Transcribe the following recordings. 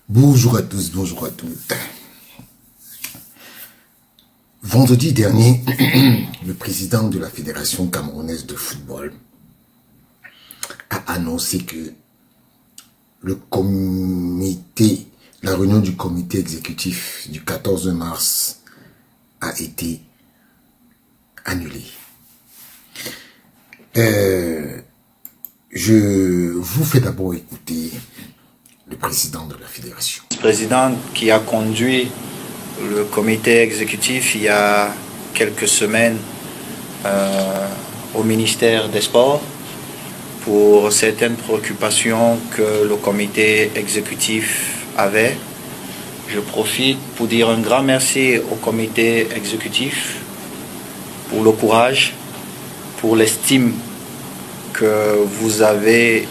Bonjour à tous, bonjour à toutes. Vendredi dernier, le président de la Fédération camerounaise de football a annoncé que la réunion du comité exécutif du 14 mars a été annulée. Je vous fais d'abord écouter le président de la fédération. Le président qui a conduit le comité exécutif il y a quelques semaines au ministère des Sports pour certaines préoccupations que le comité exécutif avait. Je profite pour dire un grand merci au comité exécutif pour le courage, pour l'estime que vous avez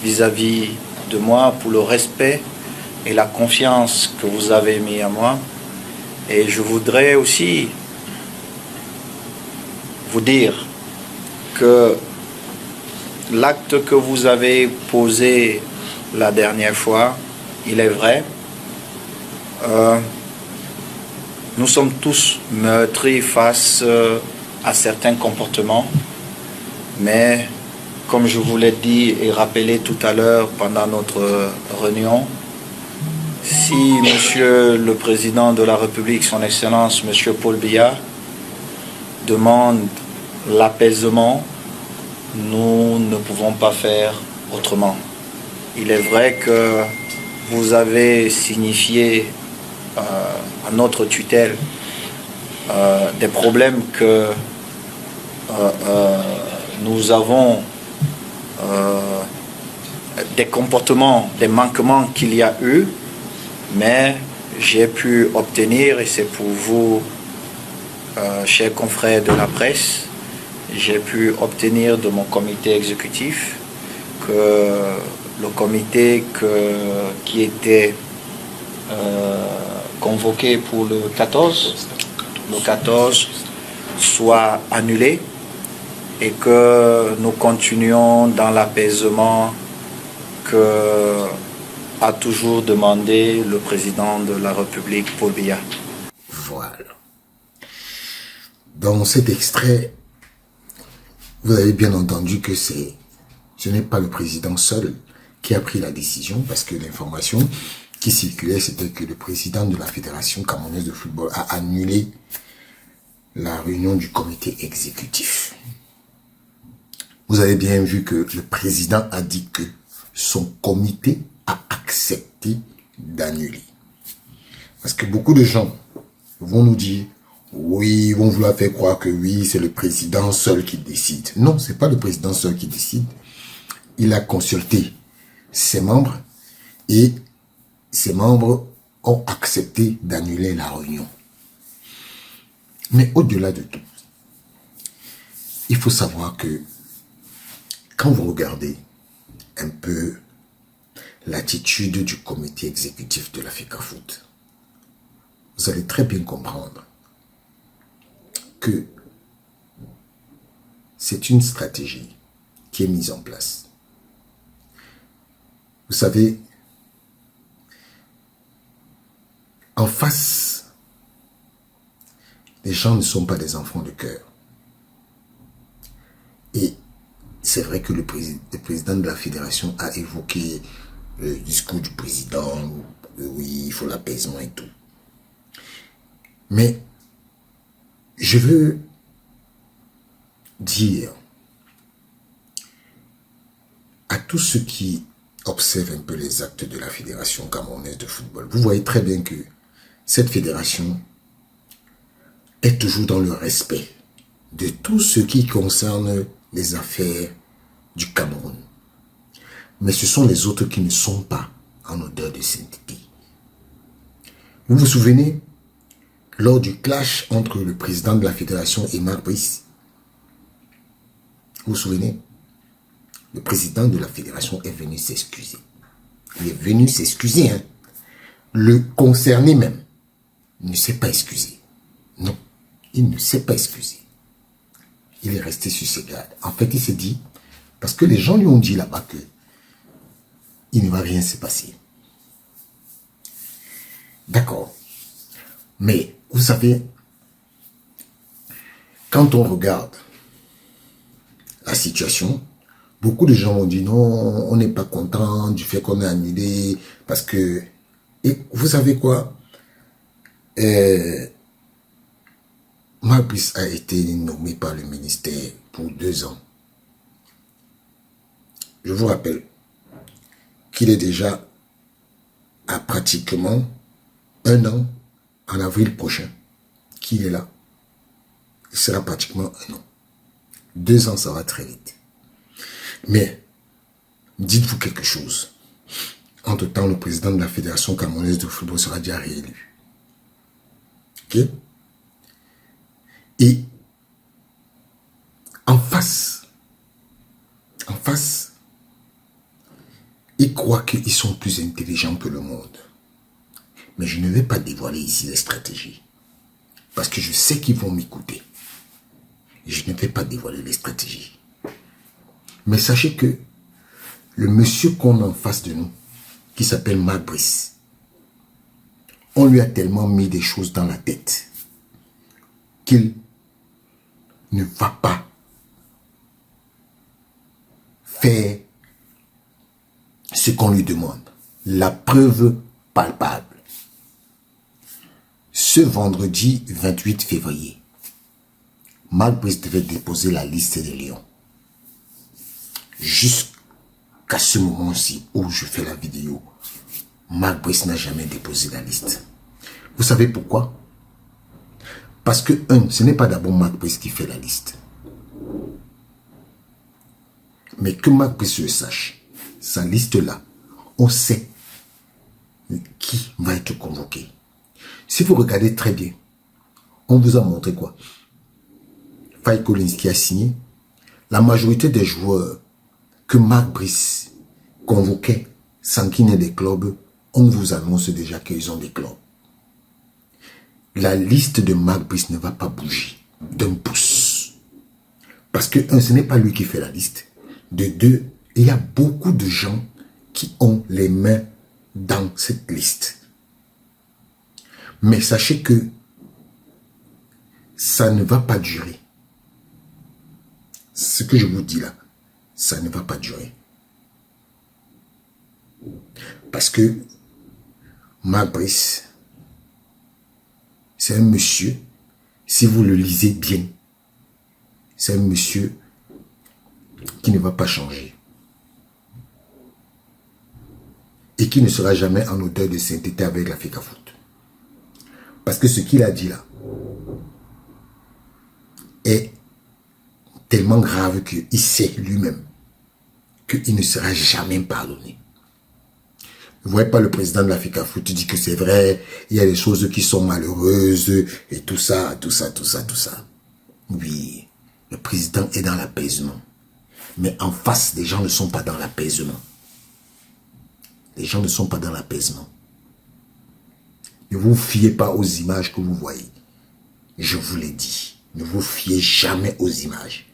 vis-à-vis de moi, pour le respect et la confiance que vous avez mis à moi. Et je voudrais aussi vous dire que l'acte que vous avez posé la dernière fois, il est vrai. Nous sommes tous meurtris face à certains comportements, mais comme je vous l'ai dit et rappelé tout à l'heure pendant notre réunion, si Monsieur le Président de la République, Son Excellence, Monsieur Paul Biya, demande l'apaisement, nous ne pouvons pas faire autrement. Il est vrai que vous avez signifié à notre tutelle des problèmes que nous avons, des comportements, des manquements qu'il y a eu, mais j'ai pu obtenir, et c'est pour vous, chers confrères de la presse, j'ai pu obtenir de mon comité exécutif que le comité qui était convoqué pour le 14 soit annulé et que nous continuons dans l'apaisement que a toujours demandé le président de la République, Paul Biya. Voilà. Dans cet extrait, vous avez bien entendu que ce n'est pas le président seul qui a pris la décision, parce que l'information qui circulait, c'était que le président de la Fédération camerounaise de football a annulé la réunion du comité exécutif. Vous avez bien vu que le président a dit que son comité a accepté d'annuler. Parce que beaucoup de gens vont nous dire, oui, ils vont vouloir faire croire que oui, c'est le président seul qui décide. Non, c'est pas le président seul qui décide. Il a consulté ses membres et ses membres ont accepté d'annuler la réunion. Mais au-delà de tout, il faut savoir que quand vous regardez un peu l'attitude du comité exécutif de la FECAFOOT, vous allez très bien comprendre que c'est une stratégie qui est mise en place. Vous savez, en face, les gens ne sont pas des enfants de cœur. Et c'est vrai que le président de la fédération a évoqué le discours du président, oui, il faut l'apaisement et tout. Mais je veux dire à tous ceux qui observent un peu les actes de la Fédération camerounaise de football, vous voyez très bien que cette fédération est toujours dans le respect de tout ce qui concerne les affaires du Cameroun. Mais ce sont les autres qui ne sont pas en odeur de sainteté. Vous vous souvenez, lors du clash entre le président de la fédération et Marc Brice, vous vous souvenez, le président de la fédération est venu s'excuser. Il est venu s'excuser, hein. Le concerné même ne s'est pas excusé. Non, il ne s'est pas excusé. Il est resté sur ses gardes. En fait, il s'est dit, parce que les gens lui ont dit là-bas que il ne va rien se passer. D'accord. Mais, vous savez, quand on regarde la situation, beaucoup de gens ont dit non, on n'est pas content du fait qu'on ait annulé parce que... Et vous savez quoi? Marc Brice a été nommé par le ministère pour 2 ans. Je vous rappelle qu'il est déjà à pratiquement 1 an, en avril prochain, qu'il est là. Il sera pratiquement 1 an. 2 ans, ça va très vite. Mais, dites-vous quelque chose. Entre-temps, le président de la Fédération camerounaise de football sera déjà réélu. Ok? Et en face, ils croient qu'ils sont plus intelligents que le monde. Mais je ne vais pas dévoiler ici les stratégies. Parce que je sais qu'ils vont m'écouter. Et je ne vais pas dévoiler les stratégies. Mais sachez que le monsieur qu'on a en face de nous, qui s'appelle Marc Brice, on lui a tellement mis des choses dans la tête qu'il ne va pas faire ce qu'on lui demande. La preuve palpable. Ce vendredi 28 février, Marc Brice devait déposer la liste des Lions. Jusqu'à ce moment-ci où je fais la vidéo, Marc Brice n'a jamais déposé la liste. Vous savez pourquoi? Parce que, ce n'est pas d'abord Marc Brice qui fait la liste. Mais que Marc Brice le sache, sa liste-là, on sait qui va être convoqué. Si vous regardez très bien, on vous a montré quoi? Faye Collins qui a signé. La majorité des joueurs que Marc Brice convoquait sans qu'il n'ait des clubs, on vous annonce déjà qu'ils ont des clubs. La liste de Marc Brice ne va pas bouger d'un pouce. Parce que, ce n'est pas lui qui fait la liste. De 2, il y a beaucoup de gens qui ont les mains dans cette liste. Mais sachez que ça ne va pas durer. Ce que je vous dis là, ça ne va pas durer. Parce que Marc Brice, c'est un monsieur, si vous le lisez bien, c'est un monsieur qui ne va pas changer. Et qui ne sera jamais en odeur de sainteté avec la FECAFOOT. Parce que ce qu'il a dit là est tellement grave qu'il sait lui-même qu'il ne sera jamais pardonné. Vous ne voyez pas le président de la FECAFOOT dit que c'est vrai, il y a des choses qui sont malheureuses et tout ça. Oui, le président est dans l'apaisement. Mais en face, les gens ne sont pas dans l'apaisement. Les gens ne sont pas dans l'apaisement. Ne vous fiez pas aux images que vous voyez. Je vous l'ai dit. Ne vous fiez jamais aux images.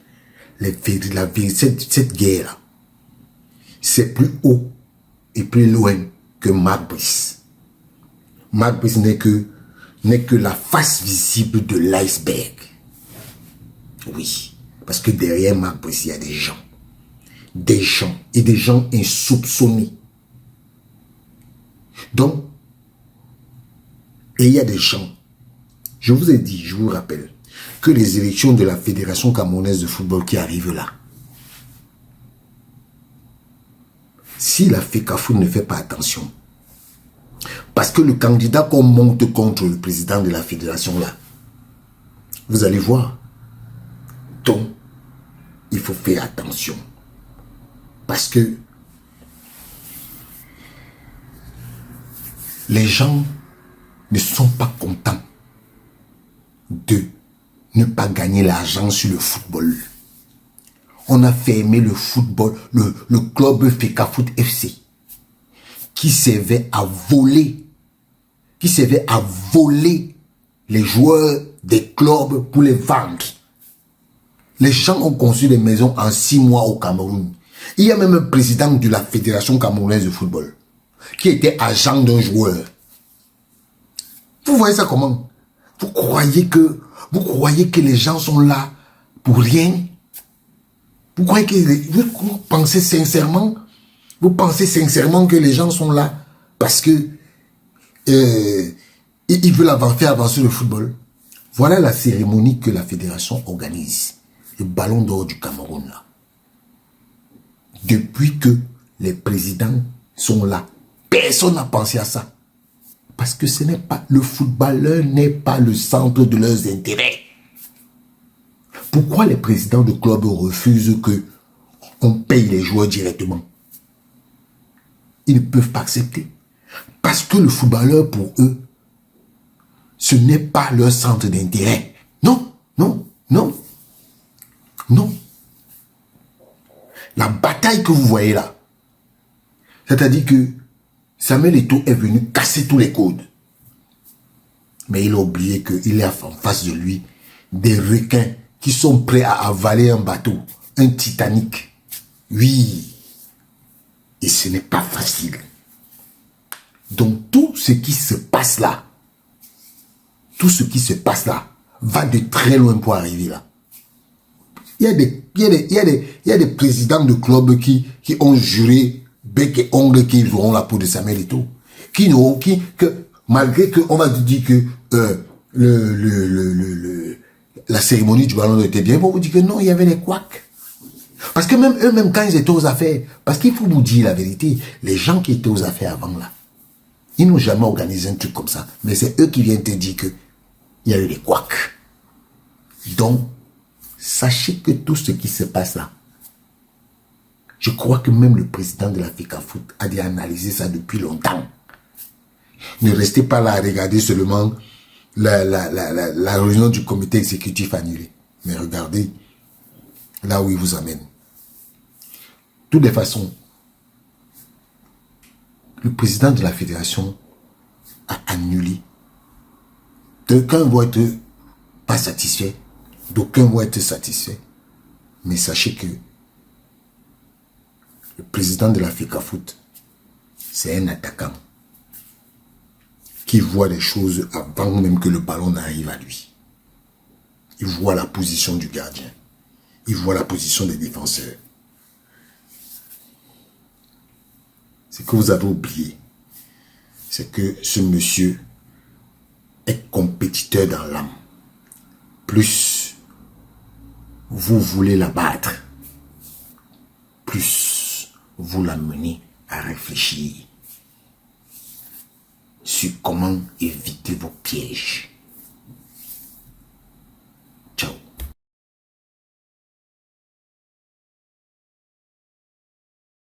Cette guerre-là, c'est plus haut et plus loin que Marc Brice. Marc Brice n'est que la face visible de l'iceberg. Oui, parce que derrière Marc Brice, il y a des gens. Des gens insoupçonnés. Donc, et il y a des gens, je vous ai dit, je vous rappelle, que les élections de la Fédération camerounaise de football qui arrivent là, si la FECAFOOT ne fait pas attention, parce que le candidat qu'on monte contre le président de la fédération là, vous allez voir, donc, il faut faire attention. Parce que les gens ne sont pas contents de ne pas gagner l'argent sur le football. On a fermé le football, le club FECAFOOT FC, qui servait à voler les joueurs des clubs pour les vendre. Les gens ont construit des maisons en 6 mois au Cameroun. Il y a même un président de la Fédération camerounaise de football qui était agent d'un joueur. Vous voyez ça comment? Vous croyez que les gens sont là pour rien? Vous croyez que vous pensez sincèrement que les gens sont là parce que ils veulent faire avancer le football? Voilà la cérémonie que la fédération organise. Le ballon d'or du Cameroun là. Depuis que les présidents sont là, personne n'a pensé à ça. Parce que ce n'est pas, le footballeur n'est pas le centre de leurs intérêts. Pourquoi les présidents de clubs refusent que on paye les joueurs directement? Ils ne peuvent pas accepter. Parce que le footballeur, pour eux, ce n'est pas leur centre d'intérêt. Non, non, non, non. La bataille que vous voyez là, c'est-à-dire que Samuel Eto'o est venu casser tous les codes. Mais il a oublié qu'il y a en face de lui des requins qui sont prêts à avaler un bateau, un Titanic. Oui. Et ce n'est pas facile. Donc tout ce qui se passe là, va de très loin pour arriver là. Il y a des présidents de clubs qui ont juré bec et ongle qu'ils auront la peau de Samuel Eto'o. Malgré qu'on va dire que la cérémonie du ballon d'or était bien, on vous dit que non, il y avait des couacs. Parce que même eux-mêmes, quand ils étaient aux affaires, parce qu'il faut vous dire la vérité, les gens qui étaient aux affaires avant là, ils n'ont jamais organisé un truc comme ça. Mais c'est eux qui viennent te dire que il y a eu des couacs. Donc, sachez que tout ce qui se passe là, je crois que même le président de la FECAFOOT a dû analyser ça depuis longtemps. Ne restez pas là à regarder seulement la réunion du comité exécutif annulée. Mais regardez là où il vous amène. De toutes les façons, le président de la fédération a annulé. D'aucuns vont être pas satisfaits, d'aucuns vont être satisfaits. Mais sachez que le président de la FECAFOOT, c'est un attaquant qui voit les choses avant même que le ballon n'arrive à lui. Il voit la position du gardien. Il voit la position des défenseurs. Ce que vous avez oublié, c'est que ce monsieur est compétiteur dans l'âme. Plus vous voulez l'abattre, plus vous l'amenez à réfléchir sur comment éviter vos pièges.